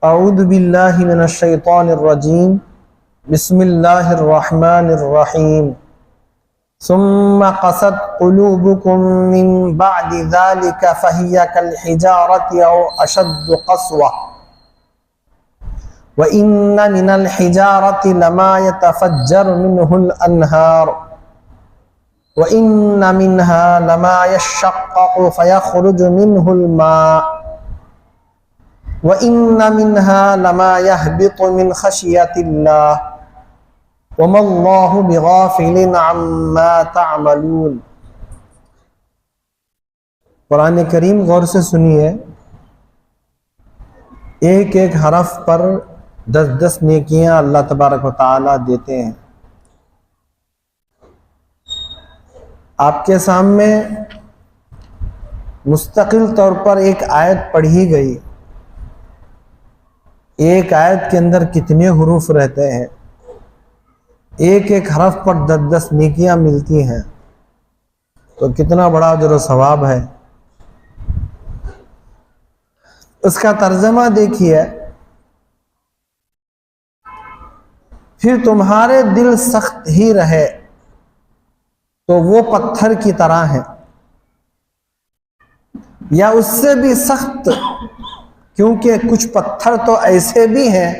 اعوذ باللہ من الشیطان الرجیم بسم اللہ الرحمن الرحیم ثم قست قلوبکم من بعد ذلك فہی کالحجارۃ او اشد قسوہ وَإِنَّ مِنَ الْحِجَارَةِ لَمَا يَتَفَجَّرُ مِنْهُ الْأَنْهَارُ وَإِنَّ مِنْهَا لَمَا يَشَّقَّقُ فَيَخْرُجُ مِنْهُ الْمَاءُ وَإِنَّ مِنْهَا لَمَا يَهْبِطُ مِنْ خَشْيَةِ اللَّهِ وَمَا اللَّهُ بِغَافِلٍ عَمَّا تَعْمَلُونَ۔ قرآن کریم غور سے سنیے، ایک ایک حرف پر 10 نیکیاں اللہ تبارک و تعالی دیتے ہیں۔ آپ کے سامنے مستقل طور پر ایک آیت پڑھی گئی، ایک آیت کے اندر کتنے حروف رہتے ہیں، ایک ایک حرف پر 10 نیکیاں ملتی ہیں، تو کتنا بڑا اجر و ثواب ہے۔ اس کا ترجمہ دیکھیے، پھر تمہارے دل سخت ہی رہے تو وہ پتھر کی طرح ہیں، یا اس سے بھی سخت، کیونکہ کچھ پتھر تو ایسے بھی ہیں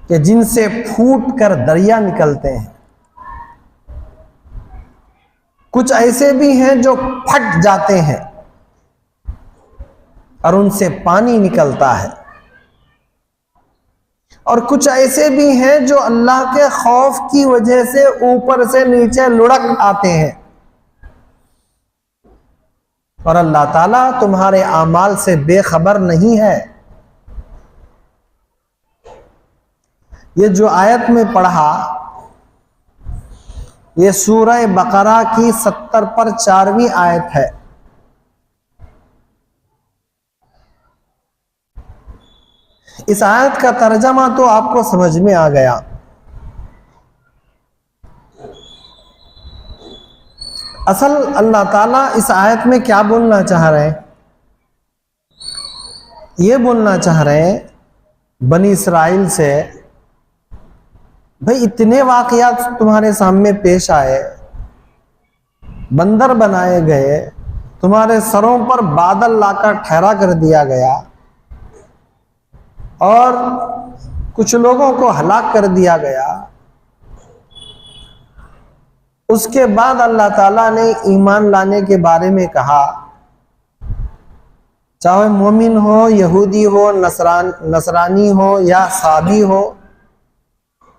کہ جن سے پھوٹ کر دریا نکلتے ہیں، کچھ ایسے بھی ہیں جو پھٹ جاتے ہیں اور ان سے پانی نکلتا ہے، اور کچھ ایسے بھی ہیں جو اللہ کے خوف کی وجہ سے اوپر سے نیچے لڑک آتے ہیں، اور اللہ تعالیٰ تمہارے اعمال سے بے خبر نہیں ہے۔ یہ جو آیت میں پڑھا، یہ سورہ بقرہ کی 70 پر 4ویں آیت ہے۔ اس آیت کا ترجمہ تو آپ کو سمجھ میں آ گیا۔ اصل اللہ تعالیٰ اس آیت میں کیا بولنا چاہ رہے ہیں؟ یہ بولنا چاہ رہے ہیں بنی اسرائیل سے، بھئی اتنے واقعات تمہارے سامنے پیش آئے، بندر بنائے گئے، تمہارے سروں پر بادل لا کر ٹھہرا کر دیا گیا، اور کچھ لوگوں کو ہلاک کر دیا گیا، اس کے بعد اللہ تعالیٰ نے ایمان لانے کے بارے میں کہا، چاہے مومن ہو، یہودی ہو، نصرانی ہو یا صابی ہو،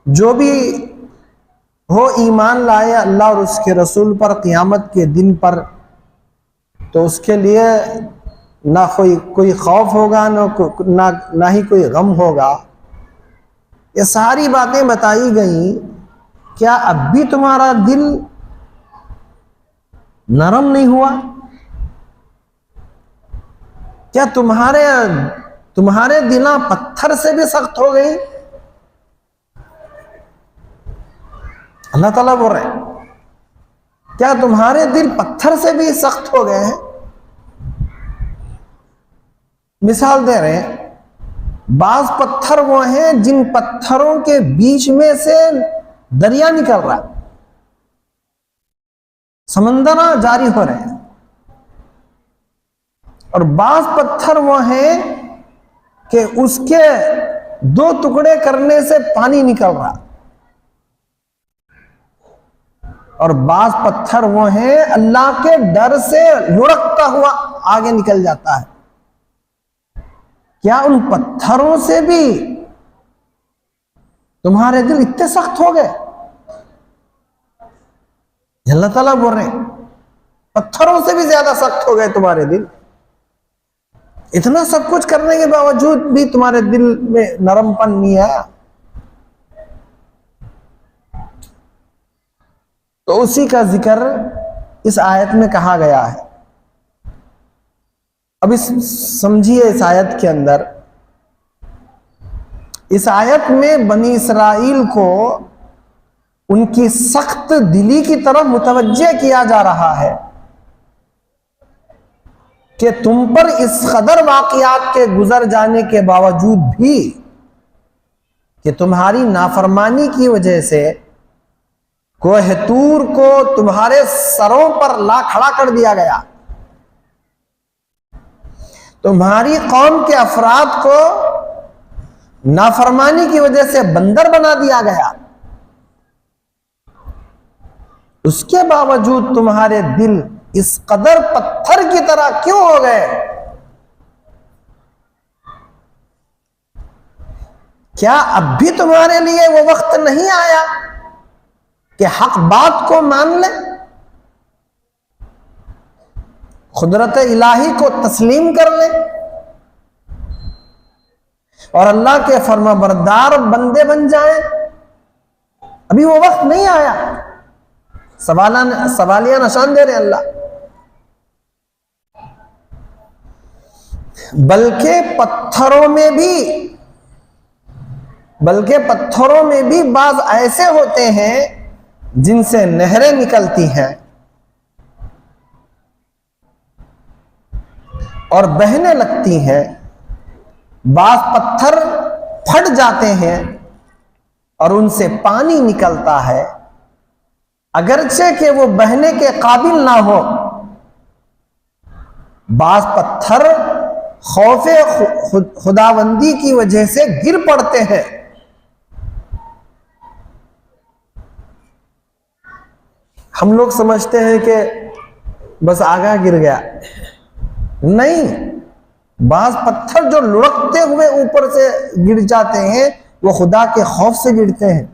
جو بھی ہو، ایمان لائے اللہ اور اس کے رسول پر قیامت کے دن پر، تو اس کے لیے نہ کوئی خوف ہوگا، نہ ہی کوئی غم ہوگا۔ یہ ساری باتیں بتائی گئیں، کیا اب بھی تمہارا دل نرم نہیں ہوا؟ کیا تمہارے دلیں پتھر سے بھی سخت ہو گئی؟ اللہ تعالیٰ بول رہے ہیں، کیا تمہارے دل پتھر سے بھی سخت ہو گئے ہیں؟ مثال دے رہے ہیں، بعض پتھر وہ ہیں جن پتھروں کے بیچ میں سے دریا نکل رہا، سمندر جاری ہو رہے ہیں، اور بعض پتھر وہ ہیں کہ اس کے 2 ٹکڑے کرنے سے پانی نکل رہا، اور بعض پتھر وہ ہیں اللہ کے ڈر سے لڑکتا ہوا آگے نکل جاتا ہے۔ کیا ان پتھروں سے بھی تمہارے دل اتنے سخت ہو گئے؟ اللہ تعالیٰ بول رہے ہیں، پتھروں سے بھی زیادہ سخت ہو گئے تمہارے دل؟ اتنا سب کچھ کرنے کے باوجود بھی تمہارے دل میں نرم پن نہیں آیا؟ تو اسی کا ذکر اس آیت میں کہا گیا ہے۔ اب سمجھیے، اس آیت کے اندر، اس آیت میں بنی اسرائیل کو ان کی سخت دلی کی طرف متوجہ کیا جا رہا ہے کہ تم پر اس قدر واقعات کے گزر جانے کے باوجود بھی کہ تمہاری نافرمانی کی وجہ سے کوہ طور کو تمہارے سروں پر لا کھڑا کر دیا گیا، تمہاری قوم کے افراد کو نافرمانی کی وجہ سے بندر بنا دیا گیا، اس کے باوجود تمہارے دل اس قدر پتھر کی طرح کیوں ہو گئے؟ کیا اب بھی تمہارے لیے وہ وقت نہیں آیا کہ حق بات کو مان لیں، قدرت الہی کو تسلیم کر لیں اور اللہ کے فرما بردار بندے بن جائیں؟ ابھی وہ وقت نہیں آیا؟ سوالیہ نشان دے رہے اللہ۔ بلکہ پتھروں میں بھی بعض ایسے ہوتے ہیں جن سے نہریں نکلتی ہیں اور بہنے لگتی ہیں، بعض پتھر پھٹ جاتے ہیں اور ان سے پانی نکلتا ہے، اگرچہ کہ وہ بہنے کے قابل نہ ہو۔ بعض پتھر خوف خداوندی کی وجہ سے گر پڑتے ہیں۔ ہم لوگ سمجھتے ہیں کہ بس آگا گر گیا، نہیں، بعض پتھر جو لڑکتے ہوئے اوپر سے گر جاتے ہیں وہ خدا کے خوف سے گرتے ہیں۔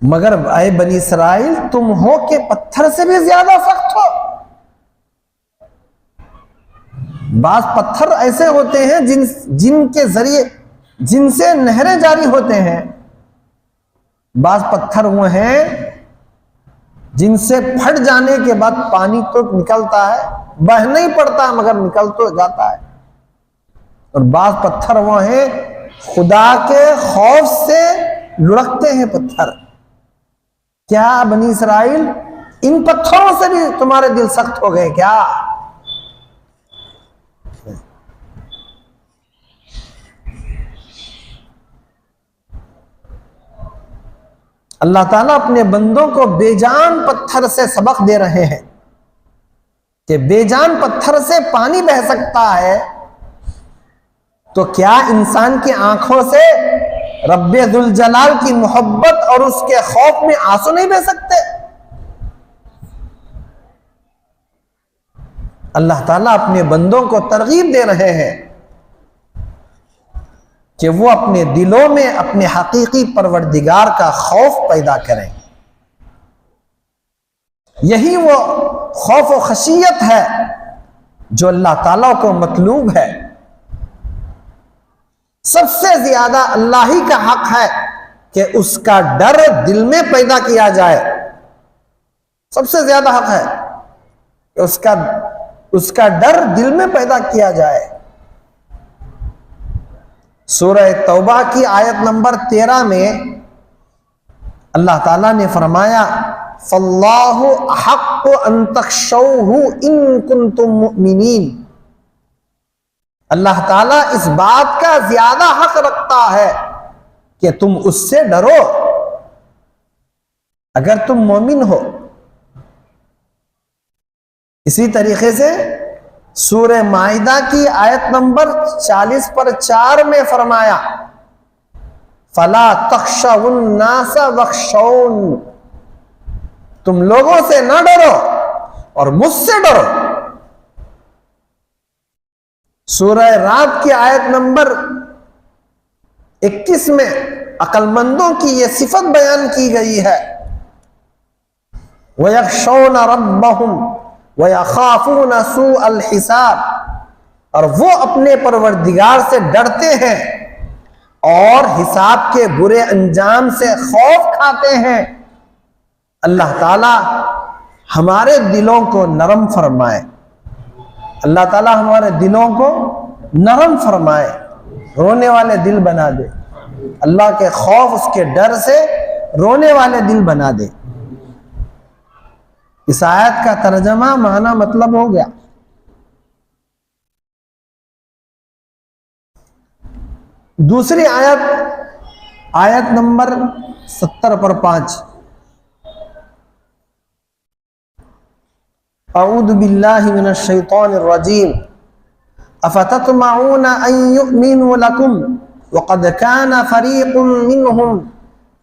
مگر اے بنی اسرائیل، تم ہو کہ پتھر سے بھی زیادہ سخت ہو۔ بعض پتھر ایسے ہوتے ہیں جن کے ذریعے جن سے نہریں جاری ہوتے ہیں، بعض پتھر وہ ہیں جن سے پھٹ جانے کے بعد پانی تو نکلتا ہے، بہہ نہیں پڑتا مگر نکل تو جاتا ہے، اور بعض پتھر وہ ہیں خدا کے خوف سے لڑکتے ہیں پتھر۔ کیا بنی اسرائیل ان پتھروں سے بھی تمہارے دل سخت ہو گئے کیا؟ اللہ تعالیٰ اپنے بندوں کو بے جان پتھر سے سبق دے رہے ہیں کہ بے جان پتھر سے پانی بہہ سکتا ہے، تو کیا انسان کی آنکھوں سے رب ذوالجلال کی محبت اور اس کے خوف میں آنسو نہیں بہہ سکتے؟ اللہ تعالیٰ اپنے بندوں کو ترغیب دے رہے ہیں کہ وہ اپنے دلوں میں اپنے حقیقی پروردگار کا خوف پیدا کریں۔ یہی وہ خوف و خشیت ہے جو اللہ تعالیٰ کو مطلوب ہے۔ سب سے زیادہ اللہ ہی کا حق ہے کہ اس کا ڈر دل میں پیدا کیا جائے، سب سے زیادہ حق ہے کہ اس کا ڈر دل میں پیدا کیا جائے۔ سورہ توبہ کی آیت نمبر 13 میں اللہ تعالیٰ نے فرمایا فَاللَّهُ أَحَقُّ أَن تَخْشَوْهُ إِن كُنتُم مُؤْمِنِينَ، اللہ تعالیٰ اس بات کا زیادہ حق رکھتا ہے کہ تم اس سے ڈرو اگر تم مومن ہو۔ اسی طریقے سے سورہ مائدہ کی آیت نمبر 40/4 میں فرمایا فَلَا تَخْشَوُا النَّاسَ وَاخْشَوْنِ، تم لوگوں سے نہ ڈرو اور مجھ سے ڈرو۔ سورہ رات کی آیت نمبر 21 میں عقل مندوں کی یہ صفت بیان کی گئی ہے وَيَخْشَوْنَ رَبَّهُمْ وَيَخَافُونَ سُوءَ الْحِسَابِ، اور وہ اپنے پروردگار سے ڈرتے ہیں اور حساب کے برے انجام سے خوف کھاتے ہیں۔ اللہ تعالی ہمارے دلوں کو نرم فرمائے، اللہ تعالی ہمارے دلوں کو نرم فرمائے، رونے والے دل بنا دے، اللہ کے خوف اس کے ڈر سے رونے والے دل بنا دے۔ اس آیت کا ترجمہ معنی مطلب ہو گیا. دوسری آیت، آیت نمبر 70 پر 5. اعوذ باللہ من الشیطان الرجیم افتطمعون ان یؤمنوا لکم وقد کان فریق منہم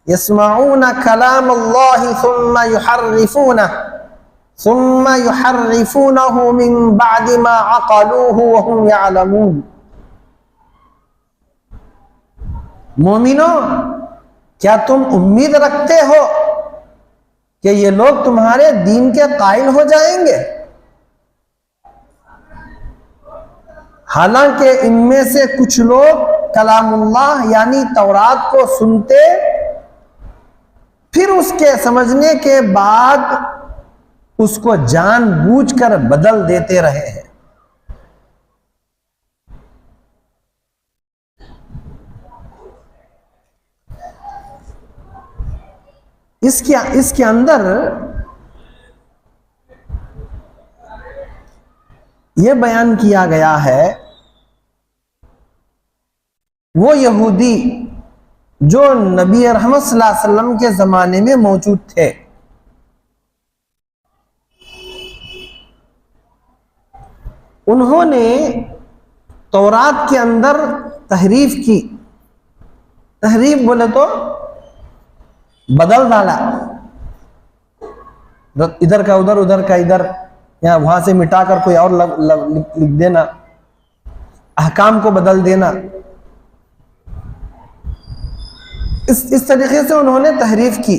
يسمعون كلام الله ثم يحرفونه من بعد ما عقلوه وهم يعلمون. مومنو، کیا تم امید رکھتے ہو کہ یہ لوگ تمہارے دین کے قائل ہو جائیں گے؟ حالانکہ ان میں سے کچھ لوگ کلام اللہ یعنی تورات کو سنتے، پھر اس کے سمجھنے کے بعد اس کو جان بوجھ کر بدل دیتے رہے ہیں. اس کے اندر یہ بیان کیا گیا ہے وہ یہودی جو نبی رحمت صلی اللہ علیہ وسلم کے زمانے میں موجود تھے، انہوں نے تورات کے اندر تحریف کی. تحریف بولے تو بدل ڈالا، ادھر کا ادھر، ادھر کا ادھر، یا وہاں سے مٹا کر کوئی اور لکھ دینا، احکام کو بدل دینا. اس طریقے سے انہوں نے تحریف کی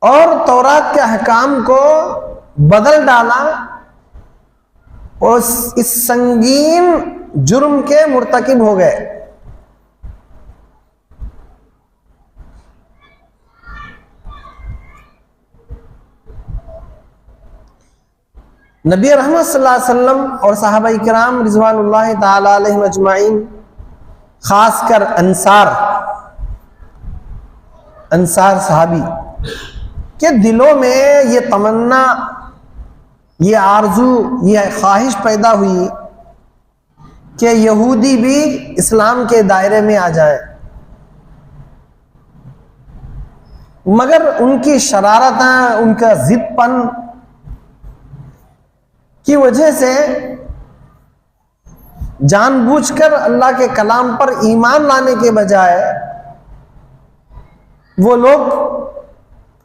اور تورات کے احکام کو بدل ڈالا اور اس سنگین جرم کے مرتکب ہو گئے. نبی رحمت صلی اللہ علیہ وسلم اور صحابہ کرام رضوان اللہ تعالی علیہم اجمعین، خاص کر انصار صحابی کے دلوں میں یہ تمنا، یہ آرزو، یہ خواہش پیدا ہوئی کہ یہودی بھی اسلام کے دائرے میں آ جائیں، مگر ان کی شرارتیں، ان کا ضد پن کی وجہ سے جان بوجھ کر اللہ کے کلام پر ایمان لانے کے بجائے وہ لوگ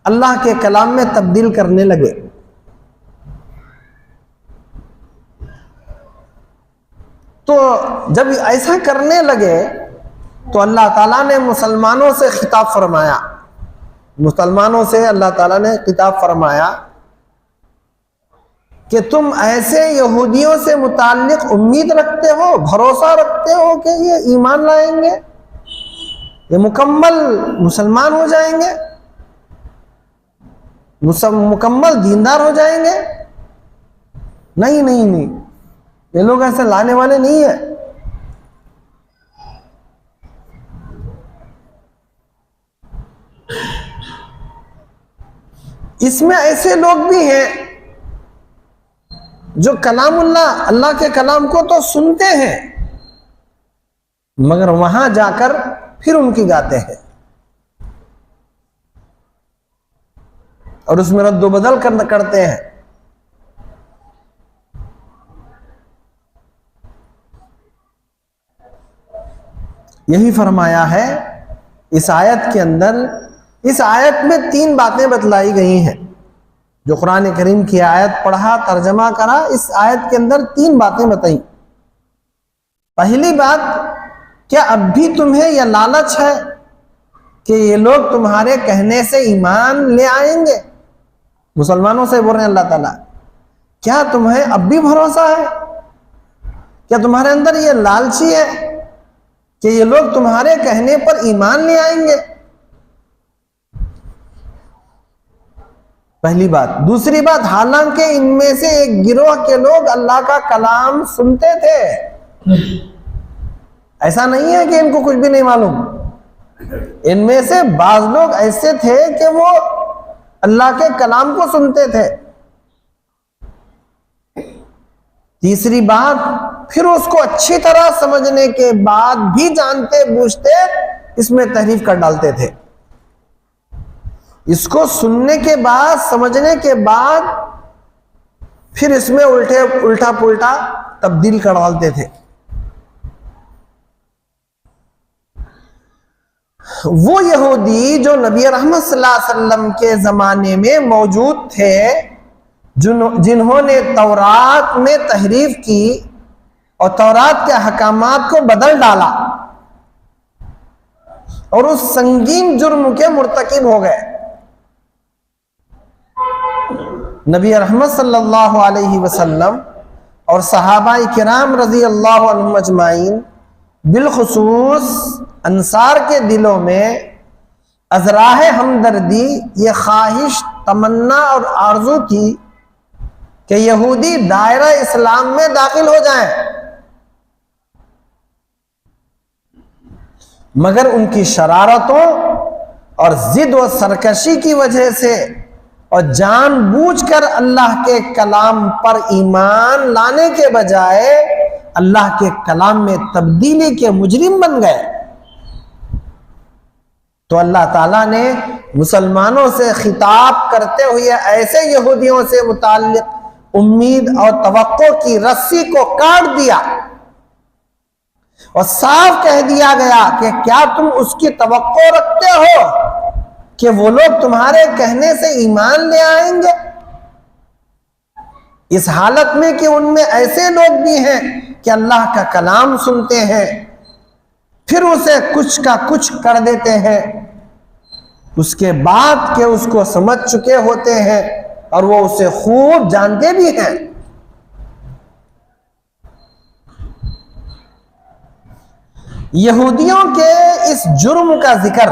اللہ کے کلام میں تبدیل کرنے لگے. تو جب ایسا کرنے لگے تو اللہ تعالیٰ نے مسلمانوں سے خطاب فرمایا، مسلمانوں سے اللہ تعالیٰ نے خطاب فرمایا کہ تم ایسے یہودیوں سے متعلق امید رکھتے ہو، بھروسہ رکھتے ہو کہ یہ ایمان لائیں گے، یہ مکمل مسلمان ہو جائیں گے، مکمل دیندار ہو جائیں گے؟ نہیں، یہ لوگ ایسے لانے والے نہیں ہیں. اس میں ایسے لوگ بھی ہیں جو کلام اللہ کے کلام کو تو سنتے ہیں مگر وہاں جا کر پھر ان کی گاتے ہیں اور اس میں رد و بدل کرتے ہیں. یہی فرمایا ہے اس آیت کے اندر. اس آیت میں 3 باتیں بتلائی گئی ہیں. جو قرآن کریم کی آیت پڑھا، ترجمہ کرا، اس آیت کے اندر 3 باتیں بتائیں. پہلی بات، کیا اب بھی تمہیں یہ لالچ ہے کہ یہ لوگ تمہارے کہنے سے ایمان لے آئیں گے؟ مسلمانوں سے بول رہے ہیں اللہ تعالیٰ، کیا تمہیں اب بھی بھروسہ ہے؟ کیا تمہارے اندر یہ لالچی ہے کہ یہ لوگ تمہارے کہنے پر ایمان لے آئیں گے؟ پہلی بات. دوسری بات، حالانکہ ان میں سے ایک گروہ کے لوگ اللہ کا کلام سنتے تھے. ایسا نہیں ہے کہ ان کو کچھ بھی نہیں معلوم. ان میں سے بعض لوگ ایسے تھے کہ وہ اللہ کے کلام کو سنتے تھے. تیسری بات، پھر اس کو اچھی طرح سمجھنے کے بعد بھی جانتے بوجھتے اس میں تحریف کر ڈالتے تھے. اس کو سننے کے بعد، سمجھنے کے بعد پھر اس میں الٹا پلٹا تبدیل کر ڈالتے تھے. وہ یہودی جو نبی رحمت صلی اللہ علیہ وسلم کے زمانے میں موجود تھے، جنہوں نے تورات میں تحریف کی اور تورات کے احکامات کو بدل ڈالا اور اس سنگین جرم کے مرتکب ہو گئے. نبی رحمت صلی اللہ علیہ وسلم اور صحابہ کرام رضی اللہ عنہم اجمعین، بالخصوص انصار کے دلوں میں از راہ ہمدردی یہ خواہش، تمنا اور آرزو تھی کہ یہودی دائرہ اسلام میں داخل ہو جائیں، مگر ان کی شرارتوں اور ضد و سرکشی کی وجہ سے اور جان بوجھ کر اللہ کے کلام پر ایمان لانے کے بجائے اللہ کے کلام میں تبدیلی کے مجرم بن گئے. تو اللہ تعالیٰ نے مسلمانوں سے خطاب کرتے ہوئے ایسے یہودیوں سے متعلق امید اور توقع کی رسی کو کاٹ دیا اور صاف کہہ دیا گیا کہ کیا تم اس کی توقع رکھتے ہو کہ وہ لوگ تمہارے کہنے سے ایمان لے آئیں گے؟ اس حالت میں کہ ان میں ایسے لوگ بھی ہیں کہ اللہ کا کلام سنتے ہیں پھر اسے کچھ کا کچھ کر دیتے ہیں، اس کے بعد کہ اس کو سمجھ چکے ہوتے ہیں اور وہ اسے خوب جانتے بھی ہیں. یہودیوں کے اس جرم کا ذکر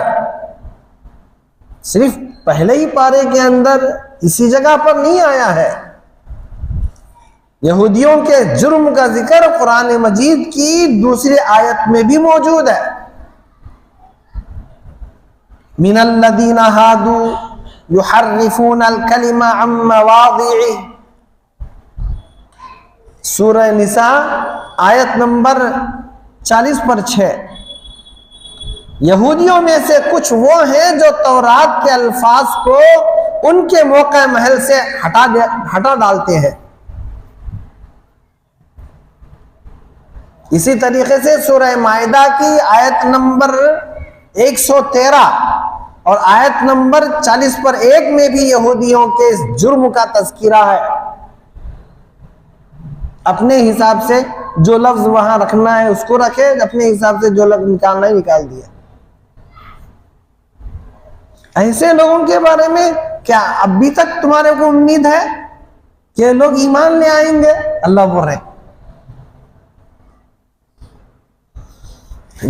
صرف پہلے ہی پارے کے اندر اسی جگہ پر نہیں آیا ہے. یہودیوں کے جرم کا ذکر قرآن مجید کی دوسری آیت میں بھی موجود ہے. من الذین ہادوا یحرفون الکلم عن مواضعہ، سورہ نساء آیت نمبر 40/6. یہودیوں میں سے کچھ وہ ہیں جو تورات کے الفاظ کو ان کے موقع محل سے ہٹا ڈالتے ہیں. اسی طریقے سے سورہ مائدہ کی آیت نمبر 113 اور آیت نمبر 40/1 میں بھی یہودیوں کے اس جرم کا تذکرہ ہے. اپنے حساب سے جو لفظ وہاں رکھنا ہے اس کو رکھے، اپنے حساب سے جو لفظ نکالنا ہے نکال دیا. ایسے لوگوں کے بارے میں کیا ابھی تک تمہارے کو امید ہے کہ لوگ ایمان لے آئیں گے؟ اللہ بول رہے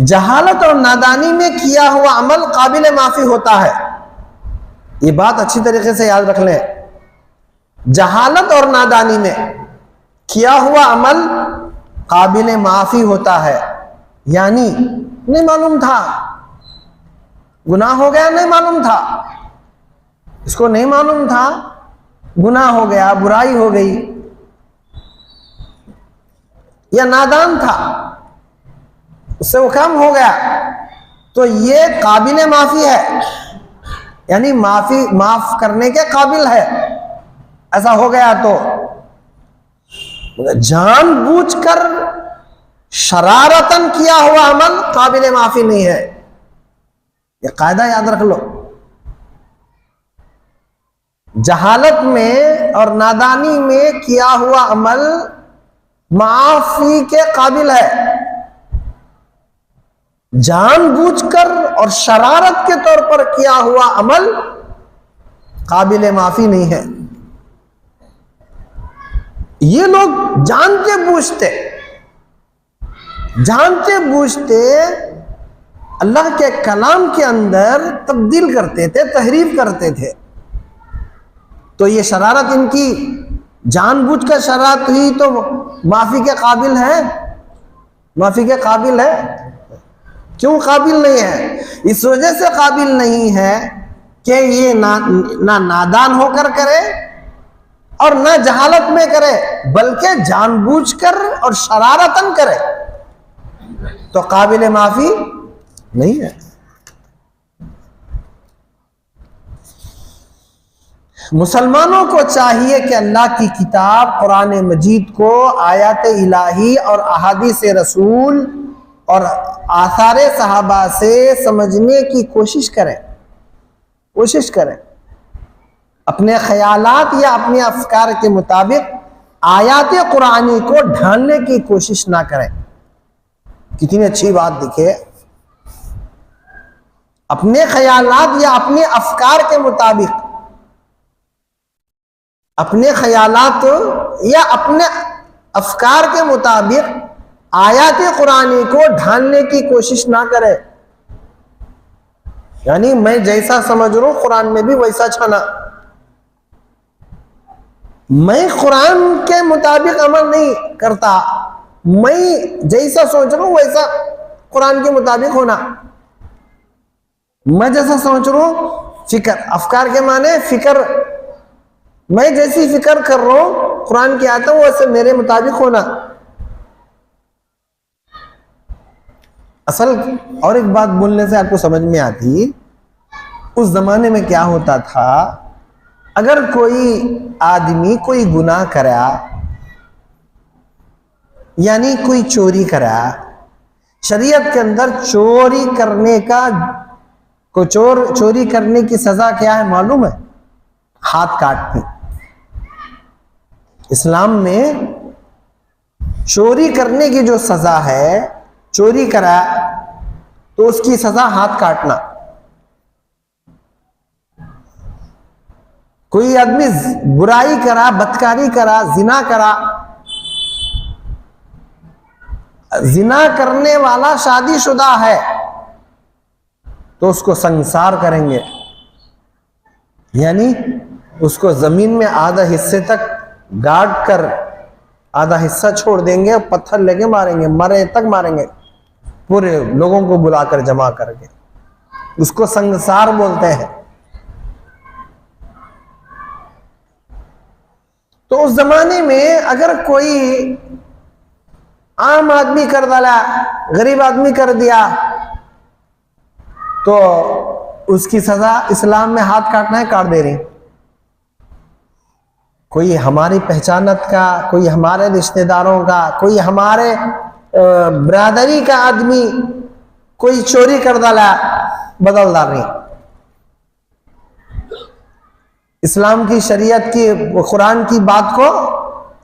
جہالت اور نادانی میں کیا ہوا عمل قابل معافی ہوتا ہے. یہ بات اچھی طریقے سے یاد رکھ لیں. جہالت اور نادانی میں کیا ہوا عمل قابل معافی ہوتا ہے، یعنی نہیں معلوم تھا، گناہ ہو گیا، نہیں معلوم تھا، اس کو نہیں معلوم تھا، گناہ ہو گیا، برائی ہو گئی، یا نادان تھا، اس سے وہ کام ہو گیا، تو یہ قابل معافی ہے، یعنی معاف کرنے کے قابل ہے. ایسا ہو گیا تو جان بوجھ کر شرارتاً کیا ہوا عمل قابل معافی نہیں ہے. یہ قاعدہ یاد رکھ لو. جہالت میں اور نادانی میں کیا ہوا عمل معافی کے قابل ہے، جان بوجھ کر اور شرارت کے طور پر کیا ہوا عمل قابل معافی نہیں ہے. یہ لوگ جانتے بوجھتے اللہ کے کلام کے اندر تبدیل کرتے تھے، تحریف کرتے تھے. تو یہ شرارت ان کی جان بوجھ کر شرارت ہوئی تو معافی کے قابل ہے، معافی کے قابل ہے. کیوں قابل نہیں ہے؟ اس وجہ سے قابل نہیں ہے کہ یہ نہ نادان ہو کر کرے اور نہ جہالت میں کرے، بلکہ جان بوجھ کر اور شرارتاً کرے، تو قابل معافی نہیں ہے۔ مسلمانوں کو چاہیے کہ اللہ کی کتاب قرآن مجید کو آیات الہی اور احادیث رسول اور آثار صحابہ سے سمجھنے کی کوشش کریں، اپنے خیالات یا اپنے افکار کے مطابق آیات قرآنی کو ڈھالنے کی کوشش نہ کریں۔ کتنی اچھی بات دیکھیں، اپنے خیالات یا اپنے افکار کے مطابق، اپنے خیالات یا اپنے افکار کے مطابق آیات قرآنی کو ڈھالنے کی کوشش نہ کرے، یعنی میں جیسا سمجھ رہا ہوں قرآن میں بھی ویسا چھانا، میں قرآن کے مطابق عمل نہیں کرتا، میں جیسا سوچ رہا ہوں ویسا قرآن کے مطابق ہونا، میں جیسا سوچ رہا ہوں فکر، افکار کے معنی فکر، میں جیسی فکر کر رہا ہوں قرآن کی آتا ہوں ویسے میرے مطابق ہونا۔ اصل اور ایک بات بولنے سے آپ کو سمجھ میں آتی، اس زمانے میں کیا ہوتا تھا، اگر کوئی آدمی کوئی گناہ کرا، یعنی کوئی چوری کرا، شریعت کے اندر چوری کرنے کا چوری کرنے کی سزا کیا ہے معلوم ہے؟ ہاتھ کاٹنے۔ اسلام میں چوری کرنے کی جو سزا ہے، چوری کرا تو اس کی سزا ہاتھ کاٹنا۔ کوئی آدمی برائی کرا، بدکاری کرا، زنا کرا، زنا کرنے والا شادی شدہ ہے تو اس کو سنسار کریں گے، یعنی اس کو زمین میں آدھا حصے تک گاڑ کر آدھا حصہ چھوڑ دیں گے، پتھر لے کے ماریں گے، مرے تک ماریں گے، پورے لوگوں کو بلا کر جمع کر کے، اس کو سنسار بولتے ہیں۔ تو اس زمانے میں اگر کوئی عام آدمی کر ڈالا، غریب آدمی کر دیا، تو اس کی سزا اسلام میں ہاتھ کاٹنا ہے، کاٹ دے رہی۔ کوئی ہماری پہچانت کا، کوئی ہمارے رشتہ داروں کا، کوئی ہمارے برادری کا آدمی کوئی چوری کر ڈالا، بدل ڈال رہی۔ اسلام کی شریعت کی، قرآن کی بات کو،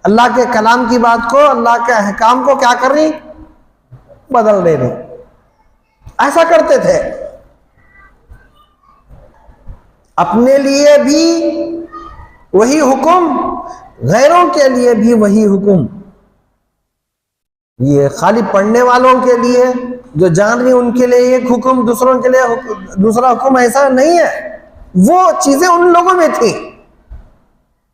اللہ کے کلام کی بات کو، اللہ کے احکام کو کیا کر رہی؟ بدل دے رہی۔ ایسا کرتے تھے، اپنے لیے بھی وہی حکم، غیروں کے لیے بھی وہی حکم۔ یہ خالی پڑھنے والوں کے لیے جو جان رہی ان کے لیے ایک حکم، دوسروں کے لیے دوسرا حکم، ایسا نہیں ہے۔ وہ چیزیں ان لوگوں میں تھی،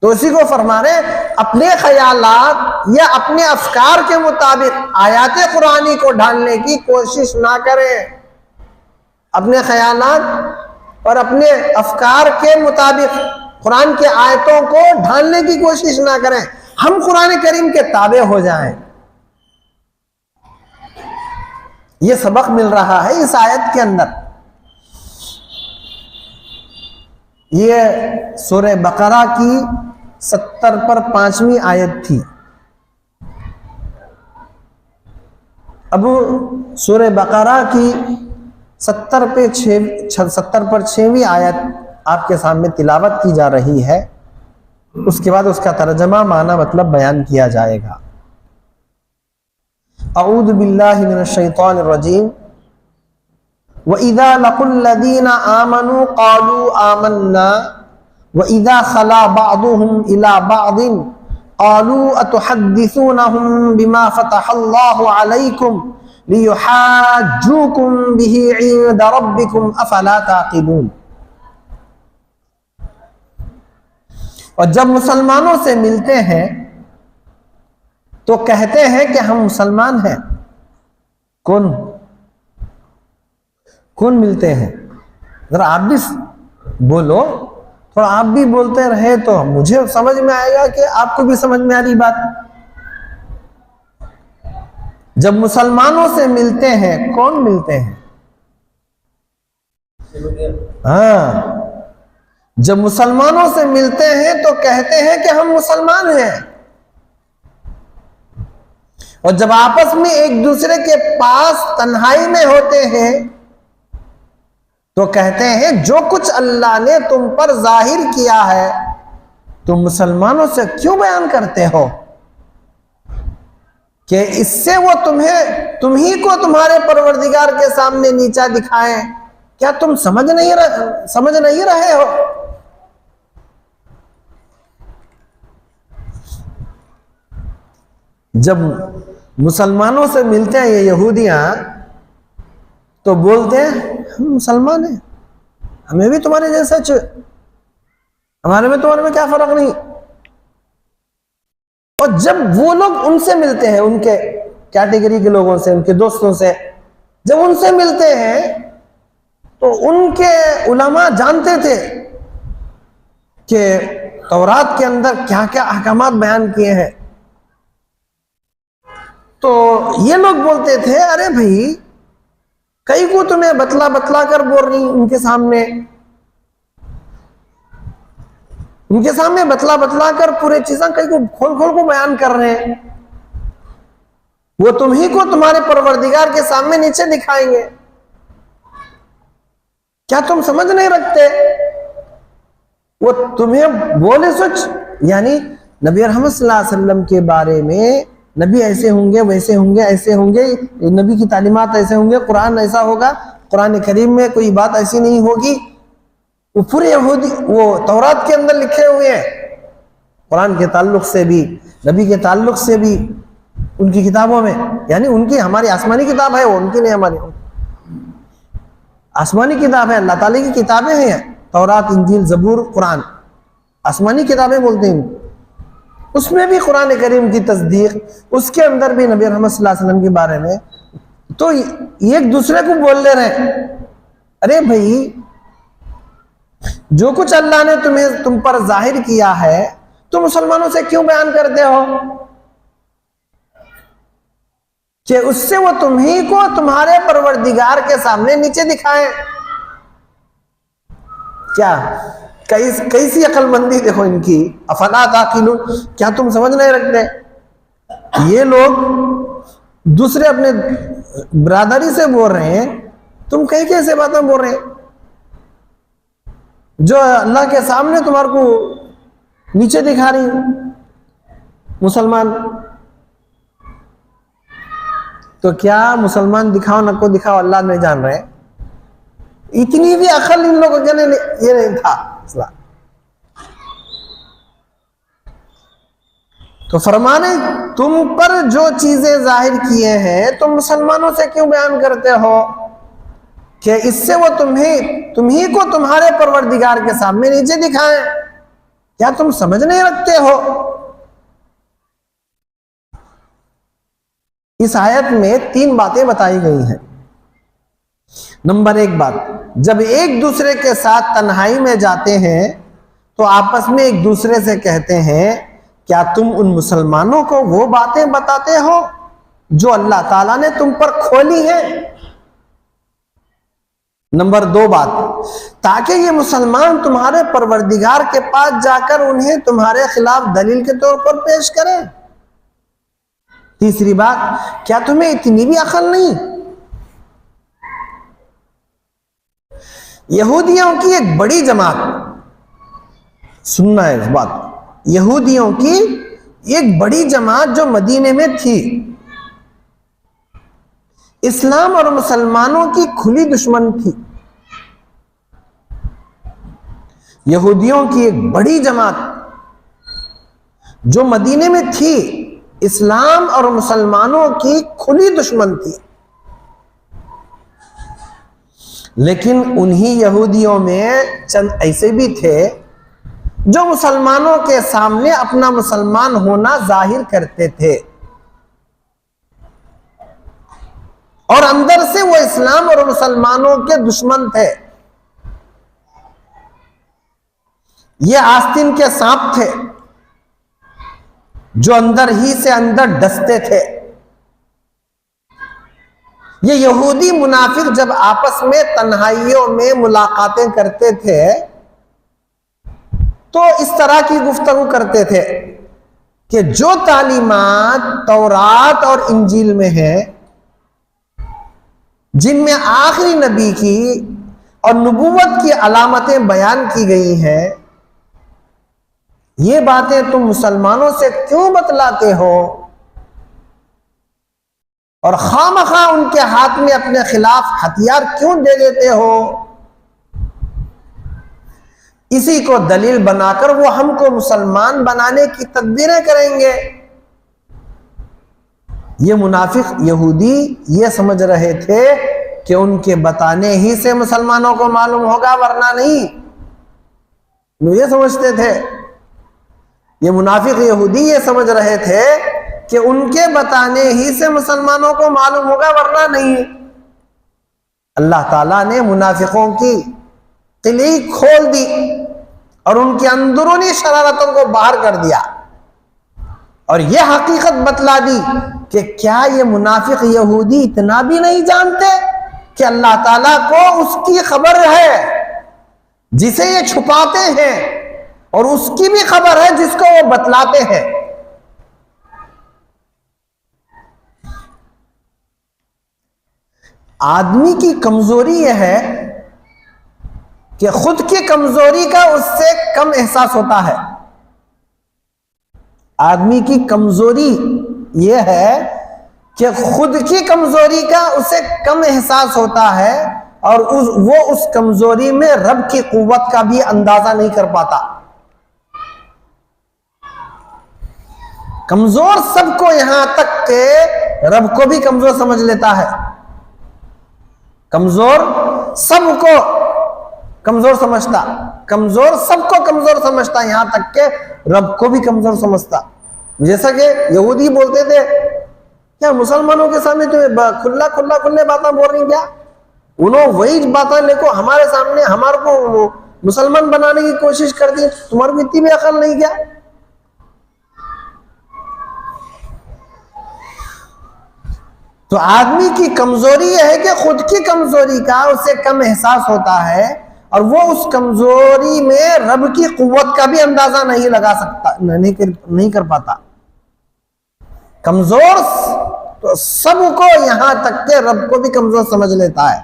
تو اسی کو فرما رہے اپنے خیالات یا اپنے افکار کے مطابق آیات قرآنی کو ڈھالنے کی کوشش نہ کریں، اپنے خیالات اور اپنے افکار کے مطابق قرآن کے آیتوں کو ڈھالنے کی کوشش نہ کریں، ہم قرآن کریم کے تابع ہو جائیں۔ یہ سبق مل رہا ہے اس آیت کے اندر۔ یہ سورہ بقرہ کی 70 پر 5ویں آیت تھی۔ اب سورہ بقرہ کی 70 پر 6ویں آیت آپ کے سامنے تلاوت کی جا رہی ہے، اس کے بعد اس کا ترجمہ معنی مطلب بیان کیا جائے گا۔ اعوذ باللہ من الشیطان الرجیم وَإِذَا لَقُوا الَّذِينَ آمَنُوا قَالُوا آمَنَّا وَإِذَا خَلَا بَعْضُهُمْ إِلَى بَعْضٍ قَالُوا أَتُحَدِّثُونَهُمْ بِمَا فَتَحَ اللَّهُ عَلَيْكُمْ لِيُحَاجُّوكُمْ بِهِ عِندَ رَبِّكُمْ أَفَلَا تَعْقِلُونَ۔ اور جب مسلمانوں سے ملتے ہیں تو کہتے ہیں کہ ہم مسلمان ہیں۔ کون؟ کون ملتے ہیں؟ ذرا آپ بھی بولو، تھوڑا آپ بھی بولتے رہے تو مجھے سمجھ میں آئے گا کہ آپ کو بھی سمجھ میں آ رہی بات۔ جب مسلمانوں سے ملتے ہیں، کون ملتے ہیں؟ ہاں، جب مسلمانوں سے ملتے ہیں تو کہتے ہیں کہ ہم مسلمان ہیں، اور جب آپس میں ایک دوسرے کے پاس تنہائی میں ہوتے ہیں تو کہتے ہیں جو کچھ اللہ نے تم پر ظاہر کیا ہے تم مسلمانوں سے کیوں بیان کرتے ہو، کہ اس سے وہ تمہیں کو تمہارے پروردگار کے سامنے نیچا دکھائیں، کیا تم سمجھ نہیں رہے ہو؟ جب مسلمانوں سے ملتے ہیں یہ یہودیاں تو بولتے ہیں ہم مسلمان ہیں، ہمیں بھی تمہارے جیسا ہمارے میں تمہارے میں کیا فرق نہیں۔ اور جب وہ لوگ ان سے ملتے ہیں، ان کے کیٹیگری کے لوگوں سے، ان کے دوستوں سے جب ان سے ملتے ہیں تو ان کے علماء جانتے تھے کہ تورات کے اندر کیا کیا احکامات بیان کیے ہیں، تو یہ لوگ بولتے تھے ارے بھائی کئی کو تمہیں بتلا کر بول رہی، ان کے سامنے بتلا کر پورے چیزاں کئی کو کھول کو بیان کر رہے ہیں، وہ تمہیں کو تمہارے پروردگار کے سامنے نیچے دکھائیں گے، کیا تم سمجھ نہیں رکھتے؟ وہ تمہیں بولے سچ، یعنی نبی رحمت صلی اللہ علیہ وسلم کے بارے میں نبی ایسے ہوں گے، ویسے ہوں گے، ایسے ہوں گے، نبی کی تعلیمات ایسے ہوں گے، قرآن ایسا ہوگا، قرآن کریم میں کوئی بات ایسی نہیں ہوگی، وہ پورے یہودی وہ تورات کے اندر لکھے ہوئے ہیں، قرآن کے تعلق سے بھی، نبی کے تعلق سے بھی، ان کی کتابوں میں، یعنی ان کی ہماری آسمانی کتاب ہے، وہ ان کی نہیں، ہماری آسمانی کتاب ہے، اللہ تعالیٰ کی کتابیں ہیں، تورات، انجیل، زبور، قرآن، آسمانی کتابیں بولتے ہیں، اس میں بھی قرآن کریم کی تصدیق، اس کے اندر بھی نبی محمد صلی اللہ علیہ وسلم کے بارے میں، تو یہ ایک دوسرے کو بول لے رہے ارے بھائی جو کچھ اللہ نے تم پر ظاہر کیا ہے تم مسلمانوں سے کیوں بیان کرتے ہو، کہ اس سے وہ تمہیں کو تمہارے پروردگار کے سامنے نیچے دکھائیں۔ کیا کیسی عقل مندی دیکھو ان کی، افلا تعقلون، کیا تم سمجھ نہیں رکھتے؟ یہ لوگ دوسرے اپنے برادری سے بول رہے ہیں، تم کیسے باتیں بول رہے ہیں جو اللہ کے سامنے تمہارے کو نیچے دکھا رہی مسلمان؟ تو کیا مسلمان دکھاؤ نہ کو دکھاؤ اللہ نہیں جان رہے؟ اتنی بھی عقل ان لوگوں کے یہ نہیں تھا۔ تو فرمانے تم پر جو چیزیں ظاہر کیے ہیں تم مسلمانوں سے کیوں بیان کرتے ہو، کہ اس سے وہ تمہیں کو تمہارے پروردگار کے سامنے نیچے دکھائیں، کیا تم سمجھ نہیں رکھتے ہو؟ اس آیت میں 3 باتیں بتائی گئی ہیں۔ نمبر 1 بات، جب ایک دوسرے کے ساتھ تنہائی میں جاتے ہیں تو آپس میں ایک دوسرے سے کہتے ہیں کیا تم ان مسلمانوں کو وہ باتیں بتاتے ہو جو اللہ تعالیٰ نے تم پر کھولی ہیں؟ نمبر 2 بات، تاکہ یہ مسلمان تمہارے پروردگار کے پاس جا کر انہیں تمہارے خلاف دلیل کے طور پر پیش کریں۔ تیسری بات، کیا تمہیں اتنی بھی عقل نہیں؟ یہودیوں کی ایک بڑی جماعت، سننا ہے اس بات، یہودیوں کی ایک بڑی جماعت جو مدینے میں تھی، اسلام اور مسلمانوں کی کھلی دشمن تھی۔ یہودیوں کی ایک بڑی جماعت جو مدینے میں تھی، اسلام اور مسلمانوں کی کھلی دشمن تھی، لیکن انہی یہودیوں میں چند ایسے بھی تھے جو مسلمانوں کے سامنے اپنا مسلمان ہونا ظاہر کرتے تھے، اور اندر سے وہ اسلام اور مسلمانوں کے دشمن تھے. یہ آستین کے سانپ تھے جو اندر ہی سے اندر ڈستے تھے. یہ یہودی منافق جب آپس میں تنہائیوں میں ملاقاتیں کرتے تھے تو اس طرح کی گفتگو کرتے تھے کہ جو تعلیمات تورات اور انجیل میں ہیں، جن میں آخری نبی کی اور نبوت کی علامتیں بیان کی گئی ہیں، یہ باتیں تم مسلمانوں سے کیوں بتلاتے ہو اور خواہ ان کے ہاتھ میں اپنے خلاف ہتھیار کیوں دے دیتے ہو؟ اسی کو دلیل بنا کر وہ ہم کو مسلمان بنانے کی تدبیریں کریں گے. یہ منافق یہودی یہ سمجھ رہے تھے کہ ان کے بتانے ہی سے مسلمانوں کو معلوم ہوگا، ورنہ نہیں. وہ یہ سمجھتے تھے، یہ منافق یہودی یہ سمجھ رہے تھے کہ ان کے بتانے ہی سے مسلمانوں کو معلوم ہوگا، ورنہ نہیں. اللہ تعالیٰ نے منافقوں کی قلعی کھول دی اور ان کی اندرونی شرارتوں کو باہر کر دیا، اور یہ حقیقت بتلا دی کہ کیا یہ منافق یہودی اتنا بھی نہیں جانتے کہ اللہ تعالیٰ کو اس کی خبر ہے جسے یہ چھپاتے ہیں، اور اس کی بھی خبر ہے جس کو وہ بتلاتے ہیں. آدمی کی کمزوری یہ ہے کہ خود کی کمزوری کا اس سے کم احساس ہوتا ہے. آدمی کی کمزوری یہ ہے کہ خود کی کمزوری کا اسے کم احساس ہوتا ہے، اور وہ اس کمزوری میں رب کی قوت کا بھی اندازہ نہیں کر پاتا. کمزور سب کو، یہاں تک کہ رب کو بھی کمزور سمجھ لیتا ہے. کمزور سب کو کمزور سمجھتا، کمزور سب کو کمزور سمجھتا، یہاں تک کہ رب کو بھی کمزور سمجھتا. جیسا کہ یہودی بولتے تھے، کیا مسلمانوں کے سامنے تمہیں کھلے باتیں بول رہی کیا؟ انہوں وہی باتیں لے کو ہمارے سامنے ہمارے کو مسلمان بنانے کی کوشش کر دی، تمہارے کو اتنی بھی عقل نہیں کیا؟ تو آدمی کی کمزوری یہ ہے کہ خود کی کمزوری کا اسے کم احساس ہوتا ہے، اور وہ اس کمزوری میں رب کی قوت کا بھی اندازہ نہیں لگا سکتا، نہیں کر پاتا. کمزور تو سب کو، یہاں تک کہ رب کو بھی کمزور سمجھ لیتا ہے.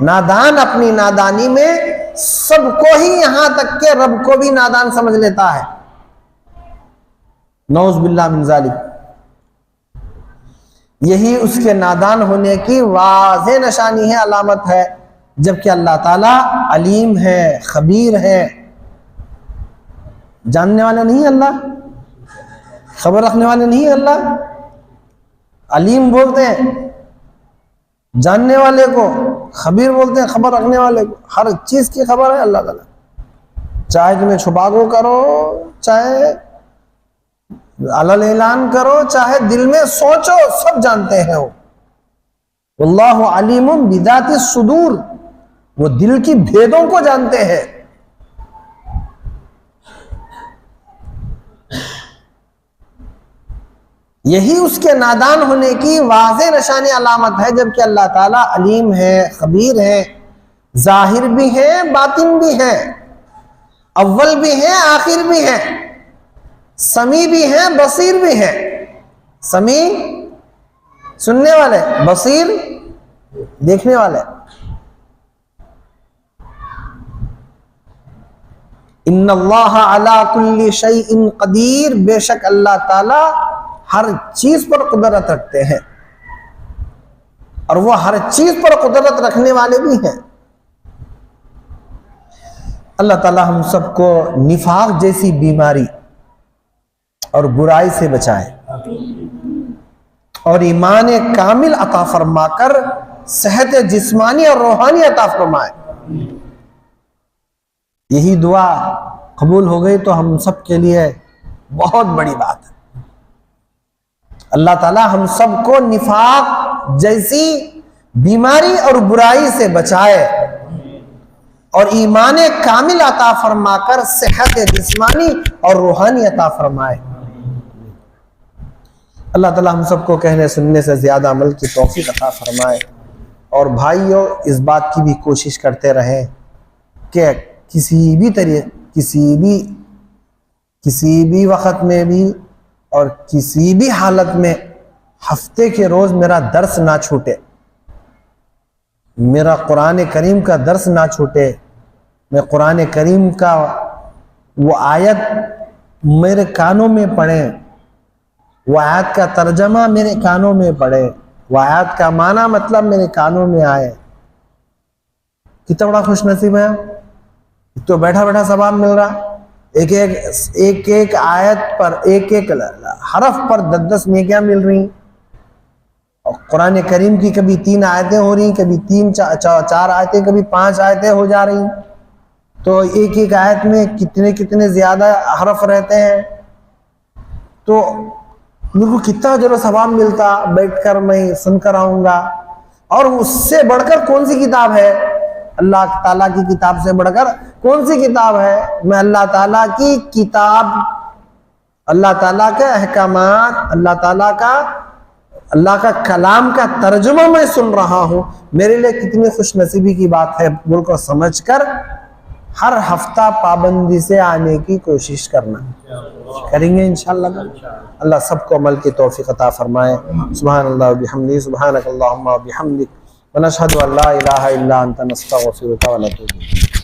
نادان اپنی نادانی میں سب کو ہی، یہاں تک کہ رب کو بھی نادان سمجھ لیتا ہے. نعوذ باللہ من ذالک. یہی اس کے نادان ہونے کی واضح نشانی ہے، علامت ہے، جبکہ اللہ تعالیٰ علیم ہے، خبیر ہے. جاننے والا نہیں اللہ، خبر رکھنے والے نہیں اللہ. علیم بولتے ہیں جاننے والے کو، خبیر بولتے ہیں خبر رکھنے والے کو. ہر چیز کی خبر ہے اللہ تعالیٰ، چاہے تمہیں چھپا کو کرو، چاہے علل اعلان کرو، چاہے دل میں سوچو، سب جانتے ہیں وہ. واللہ علیم بذات الصدور، وہ دل کی بھیدوں کو جانتے ہیں. یہی اس کے نادان ہونے کی واضح نشانی علامت ہے، جبکہ اللہ تعالیٰ علیم ہے، خبیر ہے، ظاہر بھی ہے، باطن بھی ہے، اول بھی ہے، آخر بھی ہے، سمیع بھی ہے، بصیر بھی ہے. سمیع سننے والے، بصیر دیکھنے والے. ان اللہ علی کل شیء قدیر، بے شک اللہ تعالی ہر چیز پر قدرت رکھتے ہیں، اور وہ ہر چیز پر قدرت رکھنے والے بھی ہیں. اللہ تعالی ہم سب کو نفاق جیسی بیماری اور برائی سے بچائے، اور ایمان کامل عطا فرما کر صحت جسمانی اور روحانی عطا فرمائے. یہی دعا قبول ہو گئی تو ہم سب کے لیے بہت بڑی بات ہے. اللہ تعالی ہم سب کو نفاق جیسی بیماری اور برائی سے بچائے اور ایمان کامل عطا فرما کر صحت جسمانی اور روحانی عطا فرمائے۔ اللہ تعالیٰ ہم سب کو کہنے سننے سے زیادہ عمل کی توفیق عطا فرمائے۔ اور بھائیوں، اس بات کی بھی کوشش کرتے رہیں کہ کسی بھی وقت میں بھی اور کسی بھی حالت میں ہفتے کے روز میرا درس نہ چھوٹے، میرا قرآن کریم کا درس نہ چھوٹے، میں قرآن کریم کا وہ آیت میرے کانوں میں پڑھیں، وہ آیت کا ترجمہ میرے کانوں میں پڑھے، وہ آیت کا معنی مطلب میرے کانوں میں آئے۔ کتنا بڑا خوش نصیب ہے، تو بیٹھا بیٹھا ثواب مل رہا، ایک آیت پر ایک حرف پر 10 نیکیاں مل رہی۔ اور قرآن کریم کی کبھی 3 آیتیں ہو رہی، کبھی 4 آیتیں، کبھی 5 آیتیں ہو جا رہی، تو ایک آیت میں کتنے زیادہ حرف رہتے ہیں، تو میرے کو کتنا جو ثواب ملتا، بیٹھ کر میں سن کر آؤں گا۔ اور اس سے بڑھ کر کون سی کتاب ہے؟ اللہ تعالیٰ کی کتاب سے بڑھ کر کون سی کتاب ہے؟ میں اللہ تعالیٰ کی کتاب، اللہ تعالیٰ کے احکامات، اللہ کا کلام کا ترجمہ میں سن رہا ہوں۔ میرے لیے کتنی خوش نصیبی کی بات ہے، بول کو سمجھ کر ہر ہفتہ پابندی سے آنے کی کوشش کرنا کریں گے انشاءاللہ۔ اللہ سب کو عمل کی توفیق عطا فرمائے۔ سبحان اللہ و بحمدہ، سبحانک اللہم و بحمدک، ونشہد ان لا الہ الا انت نستغفرک و نتوب الیک۔